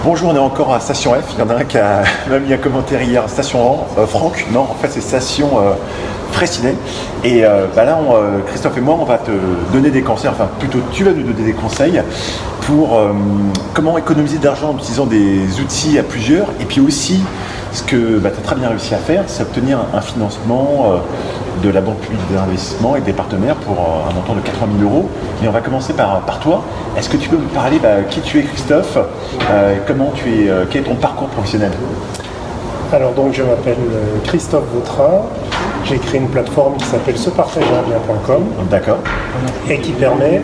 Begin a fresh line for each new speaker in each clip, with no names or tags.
Bonjour, on est encore à Station F. Il y en a un qui a même mis un commentaire hier, Station Franck. Non, en fait, c'est Station Fraissinet. Et là, Christophe et moi, on va te donner des conseils, enfin plutôt tu vas nous donner des conseils pour comment économiser de l'argent en utilisant des outils à plusieurs. Et puis aussi, ce que tu as très bien réussi à faire, c'est obtenir un financement de la Banque publique d'investissement et des partenaires pour un montant de 80 000 euros. Mais on va commencer par toi. Est-ce que tu peux me parler qui tu es, Christophe, comment tu es, quel est ton parcours professionnel?
Alors donc je m'appelle Christophe Vautrin, j'ai créé une plateforme qui s'appelle separtagerbien.com.
D'accord.
Et qui permet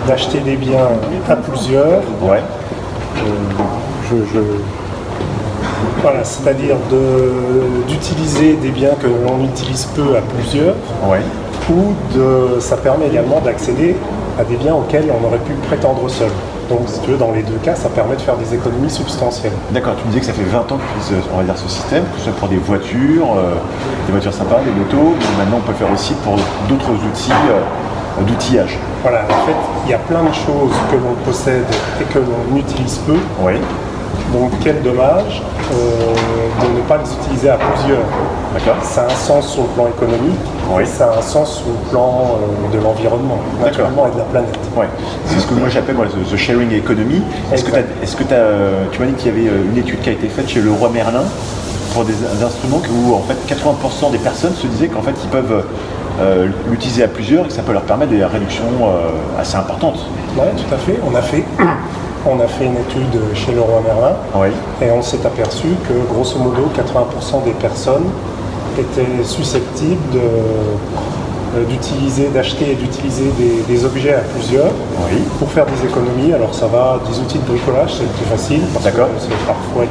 d'acheter des biens à plusieurs.
Ouais.
Voilà, c'est-à-dire d'utiliser des biens que l'on utilise peu à plusieurs.
Ouais.
Ça permet également d'accéder à des biens auxquels on aurait pu prétendre seul. Donc si tu veux, dans les deux cas, ça permet de faire des économies substantielles.
D'accord, tu me disais que ça fait 20 ans que tu utilises, on va dire, ce système, que ce soit pour des voitures sympas, des motos, mais maintenant on peut faire aussi pour d'autres outils d'outillage.
Voilà, en fait, il y a plein de choses que l'on possède et que l'on utilise peu.
Oui.
Donc quel dommage de ne pas les utiliser à plusieurs.
D'accord.
Ça a un sens sur le plan économique,
oui.
Et ça a un sens sur le plan de l'environnement, naturellement, et de la planète.
Ouais. C'est ce que moi j'appelle the sharing economy. Est-ce que tu m'as dit qu'il y avait une étude qui a été faite chez Leroy Merlin pour des instruments où en fait 80% des personnes se disaient qu'en fait ils peuvent l'utiliser à plusieurs et que ça peut leur permettre des réductions assez importantes.
Oui, tout à fait. On a fait une étude chez Leroy Merlin, oui. Et on s'est aperçu que grosso modo 80% des personnes étaient susceptibles d'acheter et d'utiliser des objets à plusieurs, oui. Pour faire des économies. Alors ça va, des outils de bricolage, c'est le plus facile parce que c'est parfois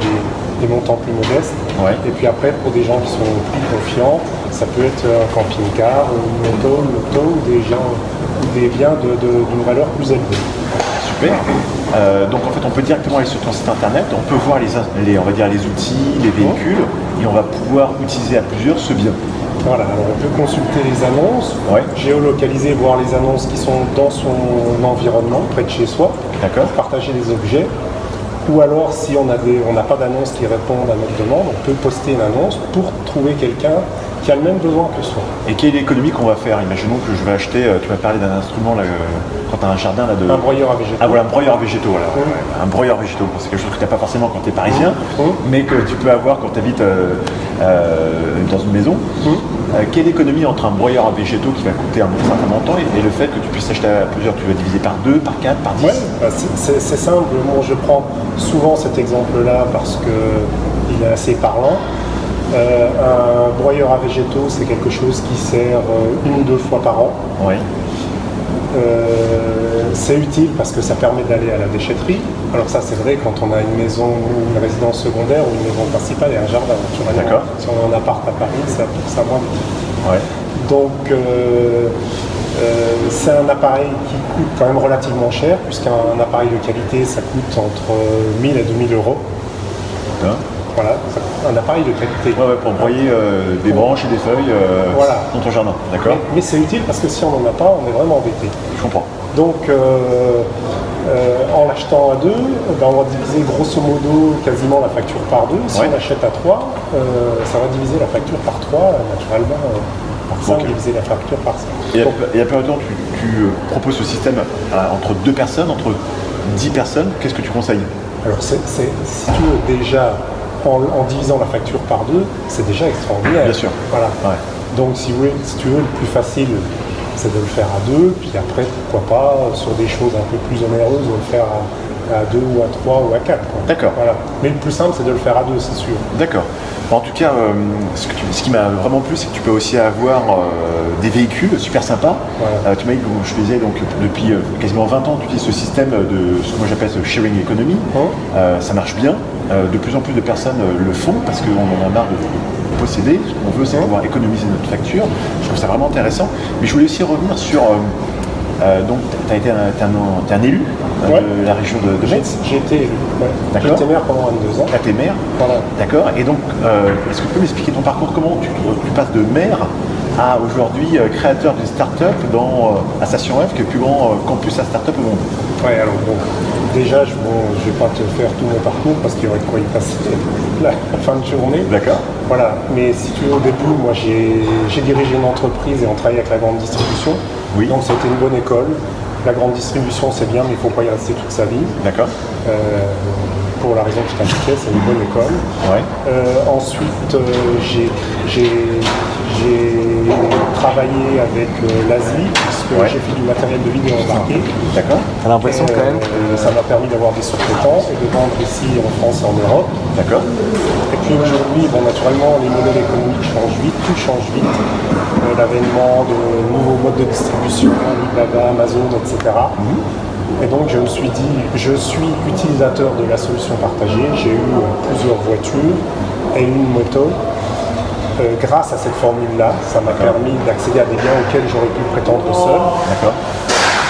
des montants plus modestes. Oui. Et puis après, pour des gens qui sont plus confiants, ça peut être un camping-car, une moto, une auto ou des biens d'une valeur plus élevée.
Super. Donc en fait on peut directement aller sur ton site internet, on peut voir on va dire les outils, les véhicules, et on va pouvoir utiliser à plusieurs ce bien.
Voilà, alors on peut consulter les annonces, ouais. Géolocaliser, voir les annonces qui sont dans son environnement, près de chez soi, partager les objets. Ou alors si on n'a pas d'annonce qui répondent à notre demande, on peut poster une annonce pour trouver quelqu'un qui a le même besoin que soi.
Et quelle est l'économie qu'on va faire? Imaginons que je vais acheter, tu m'as parlé d'un instrument là, quand tu as un jardin là,
un broyeur à végétaux.
Ah voilà, un broyeur à végétaux, voilà. Ouais. Un broyeur à végétaux, c'est quelque chose que tu n'as pas forcément quand tu es parisien, mais que tu peux avoir quand tu habites dans une maison. Quelle économie entre un broyeur à végétaux qui va coûter un certain montant et le fait que tu puisses acheter à plusieurs? Tu vas diviser par 2, par 4, par 10?
Ouais, c'est simple. Moi, je prends souvent cet exemple-là parce qu'il est assez parlant. Un broyeur à végétaux, c'est quelque chose qui sert 1 ou 2 fois par an. Oui. C'est utile parce que ça permet d'aller à la déchetterie. Alors ça, c'est vrai quand on a une maison, une résidence secondaire ou une maison principale et un jardin. D'accord. Si on a un appart à Paris, ça moins utile. Ouais. Donc c'est un appareil qui coûte quand même relativement cher, puisqu'un appareil de qualité, ça coûte entre 1 000 et 2 000 euros. D'accord. Voilà, un appareil de qualité.
Ouais, pour broyer des branches et des feuilles dans ton jardin. D'accord.
Mais c'est utile parce que si on n'en a pas, on est vraiment embêté.
Je comprends.
Donc, en l'achetant à 2, on va diviser grosso modo quasiment la facture par 2. Si on achète à 3, ça va diviser la facture par 3, naturellement. Par 5, diviser la facture par 5.
Et à peu près tu proposes ce système entre 2 personnes, entre 10 personnes. Qu'est-ce que tu conseilles?
Alors, si tu veux déjà... En divisant la facture par 2, c'est déjà extraordinaire.
Bien sûr.
Voilà. Ouais. Donc si tu veux, le plus facile, c'est de le faire à 2, puis après, pourquoi pas, sur des choses un peu plus onéreuses, de le faire à 2 ou à 3 ou à 4.
D'accord.
Voilà. Mais le plus simple, c'est de le faire à 2, c'est sûr.
D'accord. En tout cas, ce qui m'a vraiment plu, c'est que tu peux aussi avoir des véhicules super sympas. Voilà. Tu m'as dit que je faisais donc depuis quasiment 20 ans, tu utilises ce système de ce que moi j'appelle ce sharing economy. Ça marche bien. De plus en plus de personnes le font parce qu'on en a marre de posséder. Ce qu'on veut, c'est pouvoir économiser notre facture. Je trouve ça vraiment intéressant. Mais je voulais aussi revenir sur... donc, t'es un élu de la région de Metz.
J'ai été élu. Ouais. J'ai été maire pendant 22 ans.
T'as été maire.
Voilà.
D'accord. Et donc, est-ce que tu peux m'expliquer ton parcours? Comment tu passes de maire aujourd'hui créateur d'une start-up à Station F, qui est le plus grand campus à start-up au monde.
Ouais, alors bon, déjà, je vais pas te faire tout mon parcours parce qu'il y aurait de quoi y passer la fin de journée.
D'accord.
Voilà, mais si tu veux, au début, moi j'ai dirigé une entreprise et on travaillait avec la grande distribution.
Oui.
Donc c'était une bonne école. La grande distribution, c'est bien, mais il ne faut pas y rester toute sa vie.
D'accord.
Pour la raison que je t'indiquais, c'est une bonne école.
Ouais.
Ensuite, j'ai travaillé avec l'Asie, puisque j'ai fait du matériel de vidéo embarqué.
D'accord. T'as l'impression quand même que...
Ça m'a permis d'avoir des sous-traitants et de vendre ici en France et en Europe.
D'accord.
Et puis aujourd'hui, naturellement, les modèles économiques changent vite, tout change vite. L'avènement de nouveaux modes de distribution, Alibaba, Amazon, etc. Et donc je me suis dit, je suis utilisateur de la solution partagée, j'ai eu plusieurs voitures et une moto. Grâce à cette formule-là, ça m'a permis d'accéder à des biens auxquels j'aurais pu prétendre seul.
D'accord.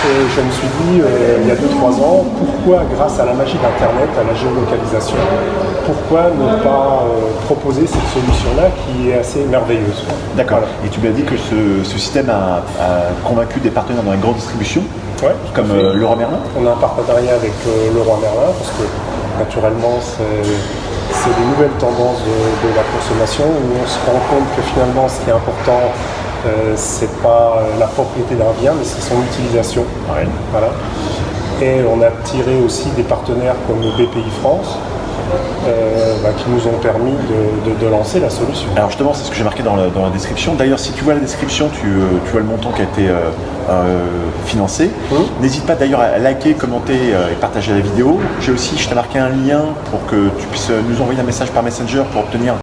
Et je me suis dit, il y a 2-3 ans, pourquoi, grâce à la magie d'Internet, à la géolocalisation, pourquoi ne pas proposer cette solution-là qui est assez merveilleuse.
D'accord. Voilà. Et tu m'as dit que ce système a convaincu des partenaires dans la grande distribution, comme Leroy Merlin.
On a un partenariat avec Leroy Merlin, parce que naturellement, c'est des nouvelles tendances de la consommation où on se rend compte que finalement, ce qui est important, c'est pas la propriété d'un bien, mais c'est son utilisation.
Ouais.
Voilà. Et on a tiré aussi des partenaires comme BPI France qui nous ont permis de lancer la solution.
Alors justement, c'est ce que j'ai marqué dans la description. D'ailleurs, si tu vois la description, tu vois le montant qui a été financé. N'hésite pas d'ailleurs à liker, commenter et partager la vidéo. Je t'ai marqué un lien pour que tu puisses nous envoyer un message par Messenger pour obtenir...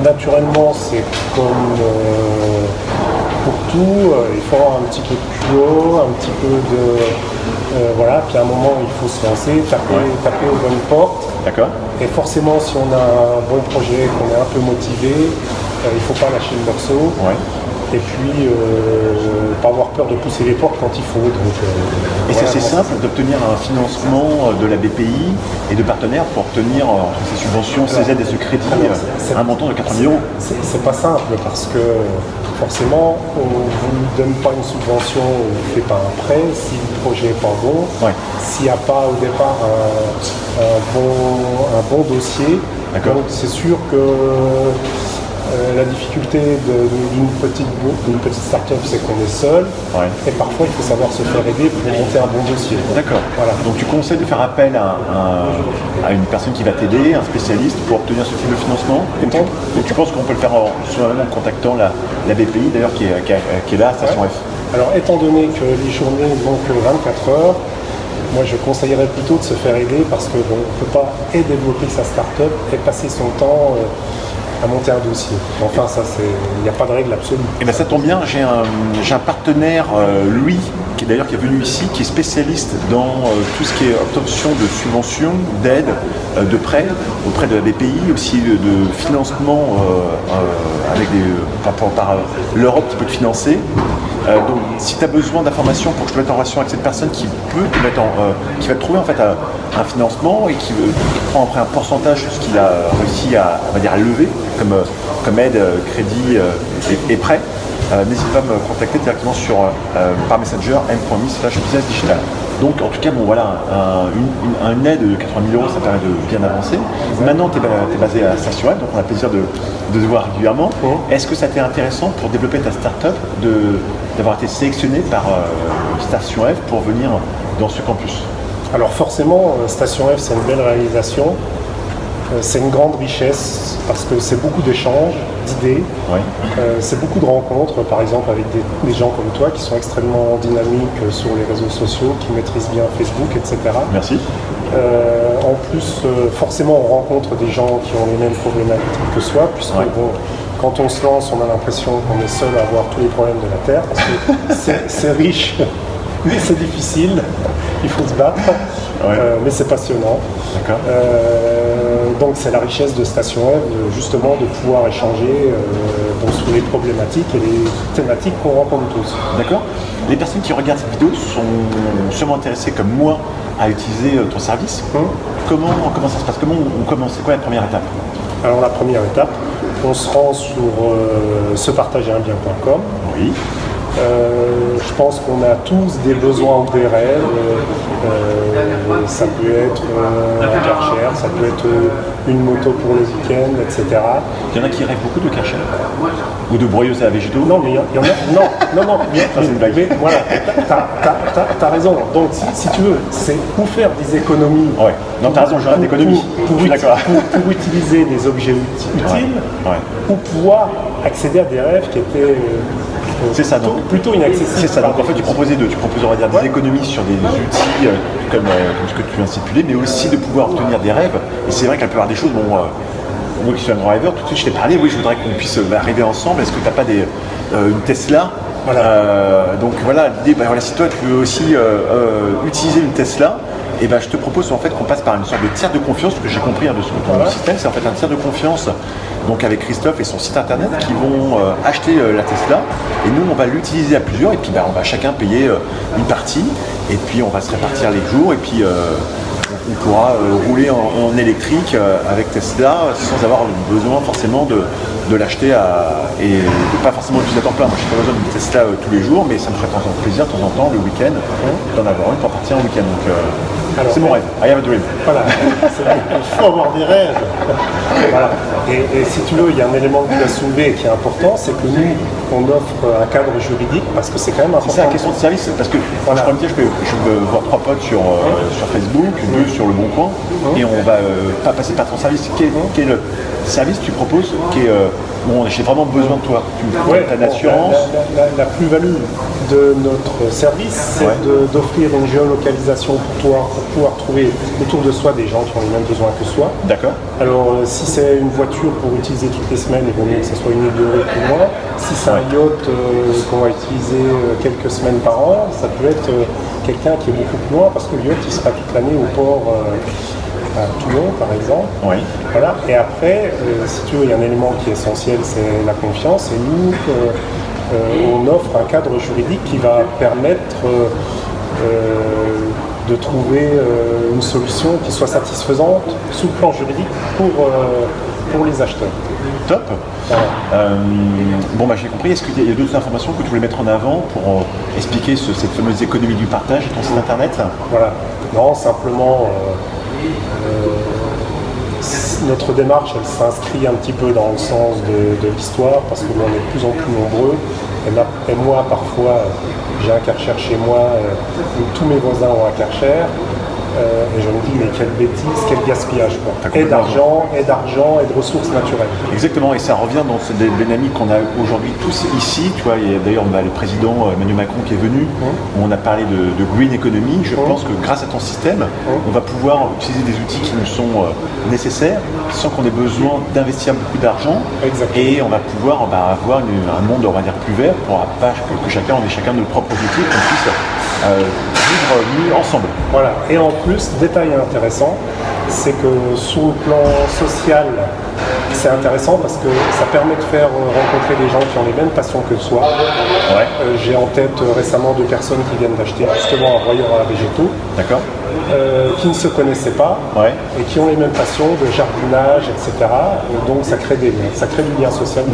Naturellement, c'est comme pour tout, il faut avoir un petit peu de culot, un petit peu de... voilà, puis à un moment, il faut se lancer, taper aux bonnes portes.
D'accord.
Et forcément, si on a un bon projet, qu'on est un peu motivé, il ne faut pas lâcher le morceau.
Ouais.
Et puis, pas avoir peur de pousser les portes quand il faut. Donc,
et c'est assez simple d'obtenir un financement de la BPI et de partenaires pour obtenir ces subventions, ces aides et ce crédit à un montant de 80 000 €.
C'est pas simple parce que forcément, on ne vous donne pas une subvention, on ne fait pas un prêt si le projet n'est pas bon. Ouais. S'il n'y a pas au départ un bon dossier, donc c'est sûr que la difficulté d'une petite start-up, c'est qu'on est seul. Ouais. Et parfois, il faut savoir se faire aider pour monter un bon dossier. D'accord. Voilà.
Donc, tu conseilles de faire appel à une personne qui va t'aider, un spécialiste, pour obtenir ce type de financement. Et tu penses qu'on peut le faire soi-même en contactant la BPI, d'ailleurs, qui est là à Station F.
Alors, étant donné que les journées n'ont que 24 heures, moi, je conseillerais plutôt de se faire aider parce qu'on ne peut pas développer sa start-up et passer son temps à monter un dossier. Enfin, ça, il n'y a pas de règle absolue.
Et bien, ça tombe bien, j'ai un partenaire, Louis, qui est venu ici, qui est spécialiste dans tout ce qui est obtention de subventions, d'aides, de prêts auprès de la BPI, aussi de financement par l'Europe qui peut te financer. Donc, si tu as besoin d'informations pour que je te mette en relation avec cette personne qui va te trouver en fait un financement et qui prend après un pourcentage de ce qu'il a réussi à lever comme aide, crédit et prêt, n'hésite pas à me contacter directement par Messenger m.me/businessdigital. Donc en tout cas, une aide de 80 000 €, ça permet de bien avancer. Maintenant, tu es basé à Station F, donc on a le plaisir de te voir régulièrement. Est-ce que ça t'est intéressant pour développer ta start-up d'avoir été sélectionné par Station F pour venir dans ce campus?
Alors forcément, Station F, c'est une belle réalisation. C'est une grande richesse parce que c'est beaucoup d'échanges, d'idées, c'est beaucoup de rencontres, par exemple avec des gens comme toi qui sont extrêmement dynamiques sur les réseaux sociaux, qui maîtrisent bien Facebook, etc.
Merci.
En plus, forcément, on rencontre des gens qui ont les mêmes problématiques que soi, puisque quand on se lance, on a l'impression qu'on est seul à avoir tous les problèmes de la Terre, parce que c'est riche, mais c'est difficile, il faut se battre, mais c'est passionnant. Donc c'est la richesse de Station F, justement, de pouvoir échanger sur les problématiques et les thématiques qu'on rencontre tous.
D'accord. Les personnes qui regardent cette vidéo sont sûrement intéressées, comme moi, à utiliser ton service. Comment ça se passe? Comment on commence? C'est quoi la première étape?
Alors la première étape, on se rend sur separtagerumbien.com.
Oui.
Je pense qu'on a tous des besoins ou des rêves. Ça peut être un Karcher, ça peut être une moto pour le week-end, etc.
Il y en a qui rêvent beaucoup de Karcher ou de broyeuse à végétaux.
Non, mais il y en a. Non.
Ça, c'est une blague.
Mais voilà, t'as raison. Donc, si tu veux, c'est pour faire des économies.
Ouais. Non, t'as raison, je rêve d'économie.
Pour utiliser des objets utiles, pour pouvoir accéder à des rêves qui étaient.
C'est ça, donc
plutôt inaccessible.
C'est ça, donc en fait tu proposais on va dire, des économies sur des outils comme ce que tu viens de stipuler, mais aussi de pouvoir obtenir des rêves. Et c'est vrai que la plupart des choses, moi qui suis un grand rêveur, tout de suite je t'ai parlé, oui je voudrais qu'on puisse rêver ensemble. Est-ce que tu n'as pas une Tesla? Donc voilà, l'idée, si toi tu veux aussi utiliser une Tesla, et je te propose en fait qu'on passe par une sorte de tiers de confiance, ce que j'ai compris de ce ton système, c'est en fait un tiers de confiance donc avec Christophe et son site internet qui vont acheter la Tesla et nous on va l'utiliser à plusieurs et puis on va chacun payer une partie et puis on va se répartir les jours et puis on pourra rouler en électrique avec Tesla sans avoir besoin forcément de l'acheter et pas forcément l'utiliser à temps plein. Moi je n'ai pas besoin d'une Tesla tous les jours, mais ça me ferait plaisir de temps en temps le week-end d'en avoir une pour partir en week-end. Donc c'est mon rêve. I have a dream.
Voilà, il faut avoir des rêves. Voilà. Et si tu veux, il y a un élément que tu as soulevé qui est important, c'est que nous, on offre un cadre juridique parce que c'est quand même important.
C'est ça la question de service, parce que je peux voir 3 potes sur Facebook, 2 sur Le Bon Coin, et on va pas passer par ton service. Quel est le service que tu proposes qui est, j'ai vraiment besoin de toi. Tu as une assurance.
La plus-value de notre service, c'est d'offrir une géolocalisation pour pouvoir trouver autour de soi des gens qui ont les mêmes besoins que soi.
D'accord.
Alors, si c'est une voiture pour utiliser toutes les semaines, il vaut mieux que ce soit une île de rue plus loin. Si c'est un yacht qu'on va utiliser quelques semaines par an, ça peut être quelqu'un qui est beaucoup plus loin parce que le yacht, il sera toute l'année au port à Toulon, par exemple.
Oui.
Voilà. Et après, si tu veux, il y a un élément qui est essentiel, c'est la confiance. Et nous, on offre un cadre juridique qui va permettre de trouver une solution qui soit satisfaisante sous le plan juridique pour les acheteurs.
Top. J'ai compris. Est-ce qu'il y a d'autres informations que tu voulais mettre en avant pour expliquer cette fameuse économie du partage et ton site internet?
Voilà. Non, simplement, notre démarche, elle s'inscrit un petit peu dans le sens de l'histoire parce que on est de plus en plus nombreux. Et moi, parfois, j'ai un Karcher chez moi où tous mes voisins ont un Karcher. Et je me dis, mais quelle bêtise, quel gaspillage, quoi. Et d'argent, et de ressources naturelles.
Exactement, et ça revient dans cette dynamique qu'on a aujourd'hui tous ici. Tu vois, il y a d'ailleurs le président Emmanuel Macron qui est venu, où on a parlé de green economy. Je pense que grâce à ton système, on va pouvoir utiliser des outils qui nous sont nécessaires, sans qu'on ait besoin d'investir beaucoup d'argent. Et on va pouvoir avoir un monde, on va dire, plus vert, pour pas que chacun ait nos propres outils, qu'on puisse vivre mieux ensemble.
Voilà, et en plus, détail intéressant, c'est que sur le plan social, c'est intéressant parce que ça permet de faire rencontrer des gens qui ont les mêmes passions que soi. J'ai en tête récemment 2 personnes qui viennent d'acheter justement un broyeur à végétaux. D'accord. Qui ne se connaissaient pas et qui ont les mêmes passions de jardinage, etc. Et donc ça crée des liens, ça crée du lien social.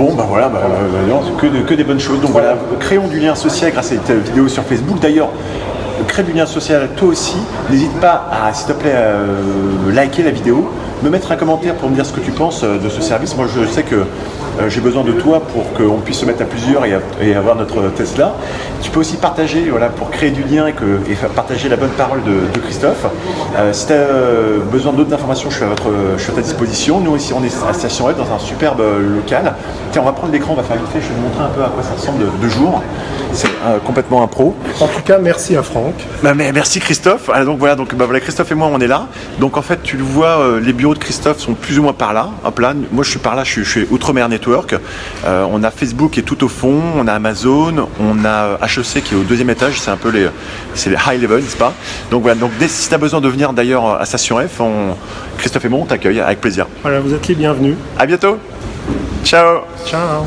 Que des bonnes choses. Donc voilà, créons du lien social grâce à cette vidéo sur Facebook. D'ailleurs, crée du lien social toi aussi. N'hésite pas à, s'il te plaît, liker la vidéo, me mettre un commentaire pour me dire ce que tu penses de ce service. Moi, je sais que j'ai besoin de toi pour qu'on puisse se mettre à plusieurs et avoir notre Tesla. Tu peux aussi partager pour créer du lien et partager la bonne parole de Christophe. Si tu as besoin d'autres informations, je suis à ta disposition. Nous ici, on est à Station F dans un superbe local. Tiens, on va prendre l'écran, on va faire vite fait, je vais te montrer un peu à quoi ça ressemble de jour. C'est complètement un pro.
En tout cas, merci à Franck.
Merci Christophe. Donc voilà, Christophe et moi, on est là. Donc en fait, tu le vois, les bureaux de Christophe sont plus ou moins par là. Hop là, moi je suis par là, je suis Outremer Network. On a Facebook qui est tout au fond, on a Amazon, on a HEC qui est au 2e étage, c'est un peu les high level, n'est-ce pas? Donc voilà, si tu as besoin de venir d'ailleurs à Station F, Christophe et moi on t'accueille avec plaisir.
Voilà, vous êtes les bienvenus.
À bientôt. Ciao.
Ciao.